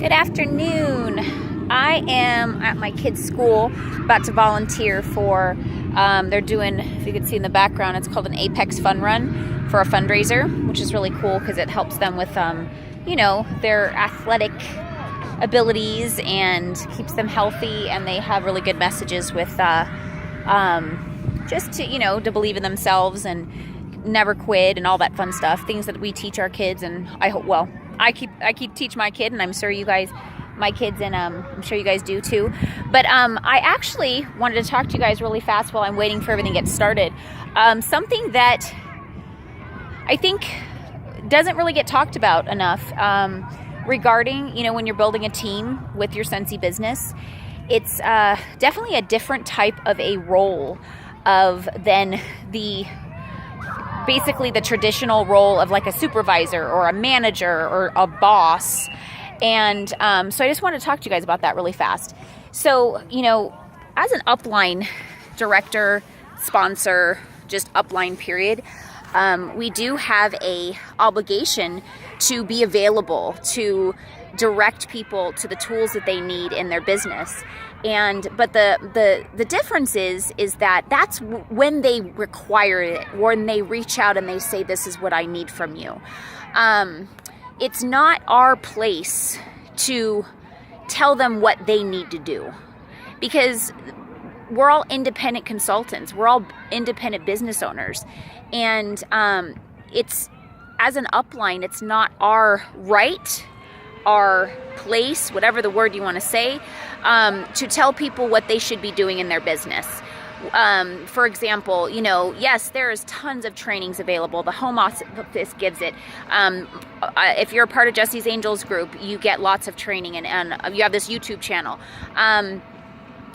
Good afternoon. I am at my kids' school about to volunteer for, they're doing, if you can see in the background, it's called an Apex Fun Run for a fundraiser, which is really cool because it helps them with, their athletic abilities and keeps them healthy, and they have really good messages with just to believe in themselves and never quit and all that fun stuff, things that we teach our kids. And I hope, I keep teach my kid, and I'm sure you guys, my kids, and I'm sure you guys do too. But I actually wanted to talk to you guys really fast while I'm waiting for everything to get started. Something that I think doesn't really get talked about enough regarding, when you're building a team with your Scentsy business. It's definitely a different type of a role than basically the traditional role of like a supervisor or a manager or a boss. And so I just want to talk to you guys about that really fast. So, as an upline director, sponsor, just upline period, we do have a obligation to be available to direct people to the tools that they need in their business. But the difference is that that's when they require it, when they reach out and they say, this is what I need from you. It's not our place to tell them what they need to do, because we're all independent consultants. We're all independent business owners. And it's, as an upline, it's not our right, our place, whatever the word you want to say, to tell people what they should be doing in their business. For example, yes, there is tons of trainings available. The home office gives it. If you're a part of Jesse's Angels group, you get lots of training, and you have this YouTube channel.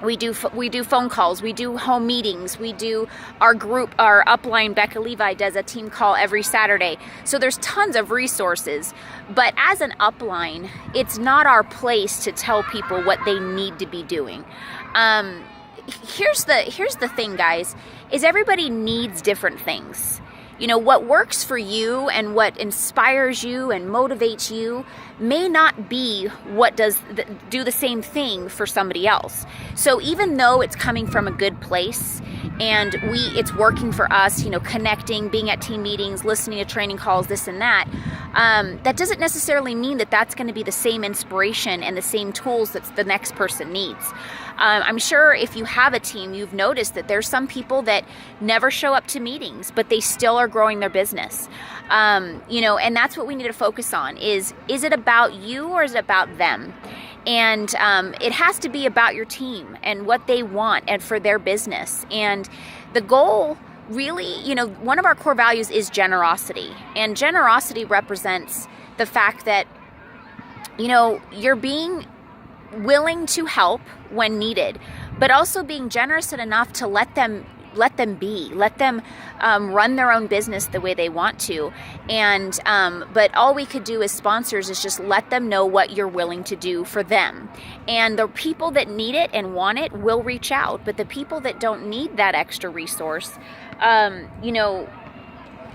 We do phone calls, we do home meetings, we do our group, our upline, Becca Levi, does a team call every Saturday. So there's tons of resources. But as an upline, it's not our place to tell people what they need to be doing. Here's the thing, guys, is everybody needs different things. What works for you and what inspires you and motivates you may not be what do the same thing for somebody else. So even though it's coming from a good place and it's working for us, connecting, being at team meetings, listening to training calls, this and that, that doesn't necessarily mean that that's going to be the same inspiration and the same tools that the next person needs. I'm sure if you have a team, you've noticed that there's some people that never show up to meetings, but they still are growing their business. And that's what we need to focus on is it about you or is it about them? And it has to be about your team and what they want and for their business. And the goal really, one of our core values is generosity. And generosity represents the fact that, you're being willing to help when needed, but also being generous enough to let them run their own business the way they want to. And but all we could do as sponsors is just let them know what you're willing to do for them. And the people that need it and want it will reach out, but the people that don't need that extra resource,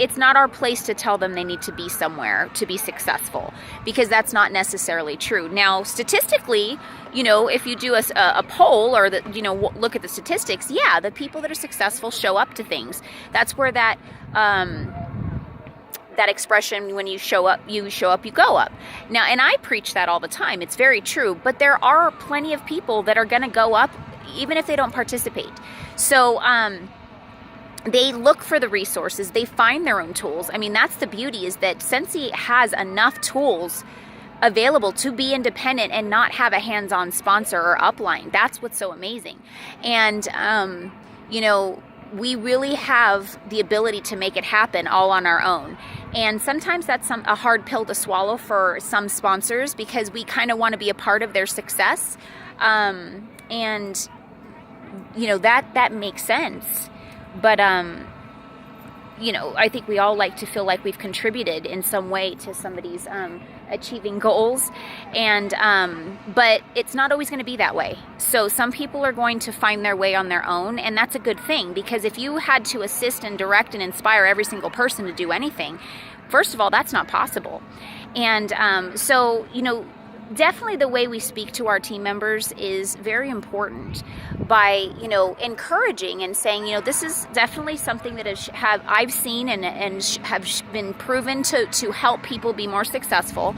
it's not our place to tell them they need to be somewhere to be successful, because that's not necessarily true. Now, statistically, if you do a poll or look at the statistics, the people that are successful show up to things. That's where that expression, when you show up, you go up. Now, and I preach that all the time. It's very true, but there are plenty of people that are going to go up even if they don't participate. So, they look for the resources, they find their own tools. I mean, that's the beauty, is that Scentsy has enough tools available to be independent and not have a hands-on sponsor or upline. That's what's so amazing. And, we really have the ability to make it happen all on our own. And sometimes that's a hard pill to swallow for some sponsors, because we kind of want to be a part of their success. That makes sense. But, I think we all like to feel like we've contributed in some way to somebody's achieving goals. And but it's not always going to be that way. So some people are going to find their way on their own. And that's a good thing, because if you had to assist and direct and inspire every single person to do anything, first of all, that's not possible. And so, definitely the way we speak to our team members is very important by, encouraging and saying, this is definitely something that I've seen and have been proven to help people be more successful,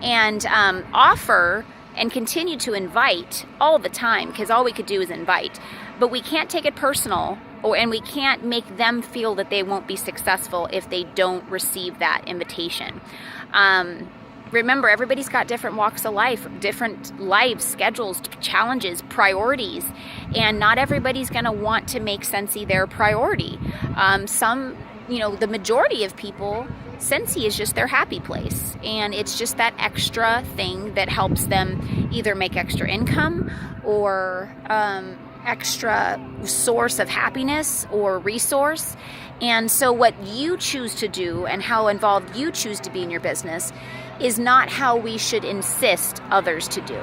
and offer and continue to invite all the time, because all we could do is invite, but we can't take it personal, and we can't make them feel that they won't be successful if they don't receive that invitation. Remember, everybody's got different walks of life, different lives, schedules, challenges, priorities, and not everybody's going to want to make Scentsy their priority. The majority of people, Scentsy is just their happy place, and it's just that extra thing that helps them either make extra income or extra source of happiness or resource. And so what you choose to do and how involved you choose to be in your business is not how we should insist others to do.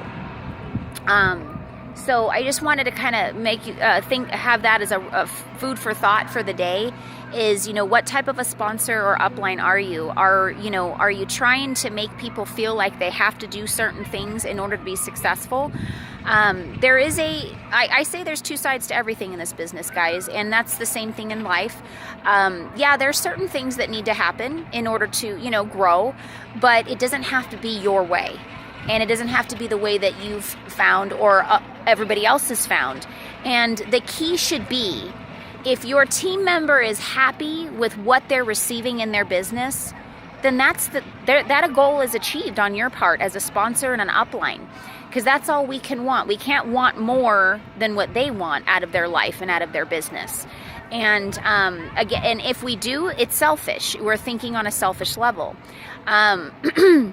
So I just wanted to kind of make you have that as a food for thought for the day. Is, what type of a sponsor or upline are you? Are you trying to make people feel like they have to do certain things in order to be successful? I say there's two sides to everything in this business, guys, and that's the same thing in life. There's certain things that need to happen in order to, grow, but it doesn't have to be your way. And it doesn't have to be the way that you've found or everybody else has found. And the key should be, if your team member is happy with what they're receiving in their business, then that a goal is achieved on your part as a sponsor and an upline. Because that's all we can want. We can't want more than what they want out of their life and out of their business. And again, and if we do, it's selfish. We're thinking on a selfish level. The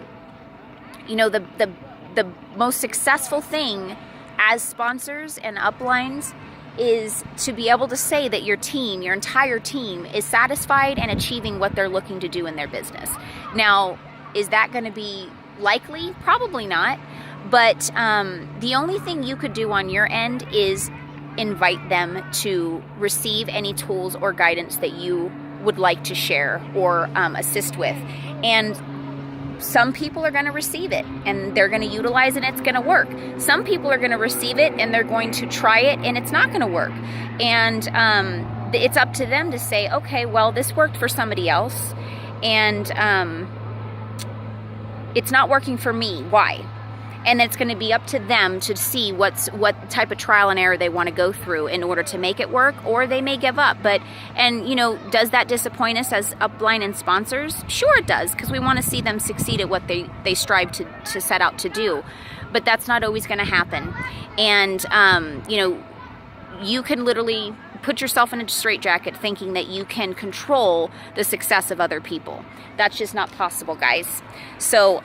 most successful thing as sponsors and uplines is to be able to say that your team, your entire team, is satisfied and achieving what they're looking to do in their business. Now, is that going to be likely? Probably not. But the only thing you could do on your end is invite them to receive any tools or guidance that you would like to share or assist with. And some people are going to receive it and they're going to utilize it and it's going to work. Some people are going to receive it and they're going to try it and it's not going to work. And it's up to them to say, okay, well, this worked for somebody else and it's not working for me. Why? And it's going to be up to them to see what type of trial and error they want to go through in order to make it work, or they may give up. Does that disappoint us as upline and sponsors? Sure it does, because we want to see them succeed at what they strive to set out to do. But that's not always going to happen. And, you can literally put yourself in a straitjacket thinking that you can control the success of other people. That's just not possible, guys. So,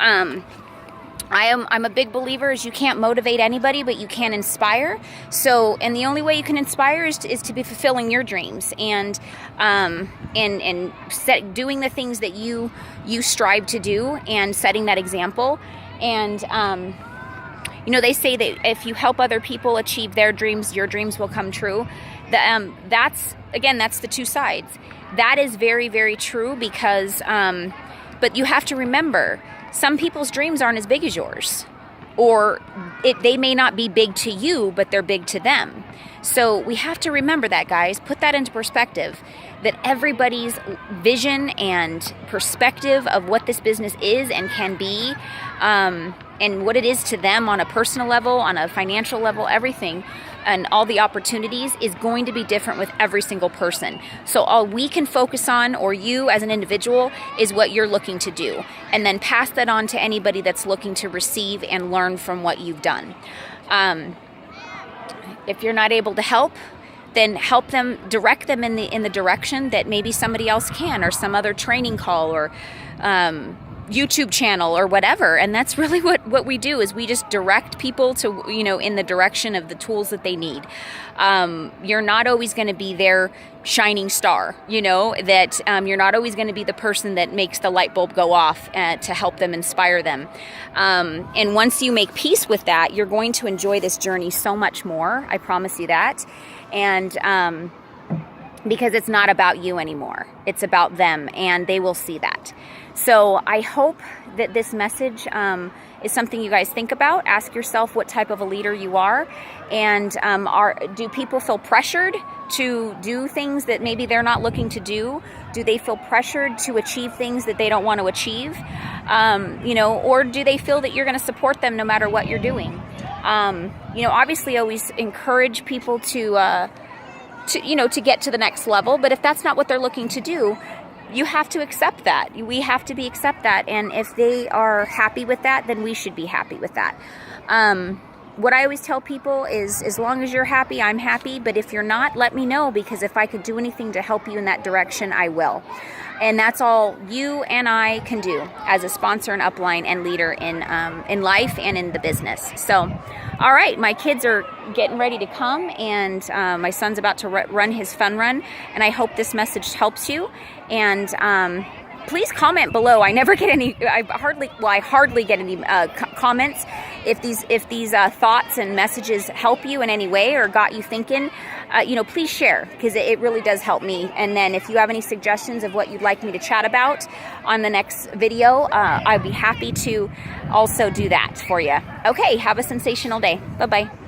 I'm a big believer is you can't motivate anybody, but you can inspire. So, and the only way you can inspire is to be fulfilling your dreams and doing the things that you strive to do and setting that example. And, they say that if you help other people achieve their dreams, your dreams will come true. That's the two sides. That is very, very true because, but you have to remember, some people's dreams aren't as big as yours, or they may not be big to you, but they're big to them. So we have to remember that, guys. Put that into perspective, that everybody's vision and perspective of what this business is and can be, and what it is to them on a personal level, on a financial level, everything, and all the opportunities is going to be different with every single person. So all we can focus on, or you as an individual, is what you're looking to do. And then pass that on to anybody that's looking to receive and learn from what you've done. If you're not able to help, then help them, direct them in the direction that maybe somebody else can, or some other training call, or YouTube channel, or whatever. And that's really what we do, is we just direct people to, in the direction of the tools that they need. You're not always going to be their shining star, that you're not always going to be the person that makes the light bulb go off to help them, inspire them. And once you make peace with that, you're going to enjoy this journey so much more. I promise you that. And because it's not about you anymore. It's about them, and they will see that. So I hope that this message is something you guys think about. Ask yourself what type of a leader you are, and do people feel pressured to do things that maybe they're not looking to do? Do they feel pressured to achieve things that they don't want to achieve? Or do they feel that you're going to support them no matter what you're doing? Obviously always encourage people to get to the next level, but if that's not what they're looking to do, you have to accept that. We have to accept that, and if they are happy with that, then we should be happy with that. What I always tell people is, as long as you're happy, I'm happy, but if you're not, let me know, because if I could do anything to help you in that direction, I will. And that's all you and I can do as a sponsor and upline and leader in life and in the business. So, all right, my kids are getting ready to come, and my son's about to run his fun run, and I hope this message helps you. And please comment below. I never get any. I hardly get any comments. If these thoughts and messages help you in any way or got you thinking, please share, because it really does help me. And then if you have any suggestions of what you'd like me to chat about on the next video, I'd be happy to also do that for you. Okay, have a sensational day. Bye-bye.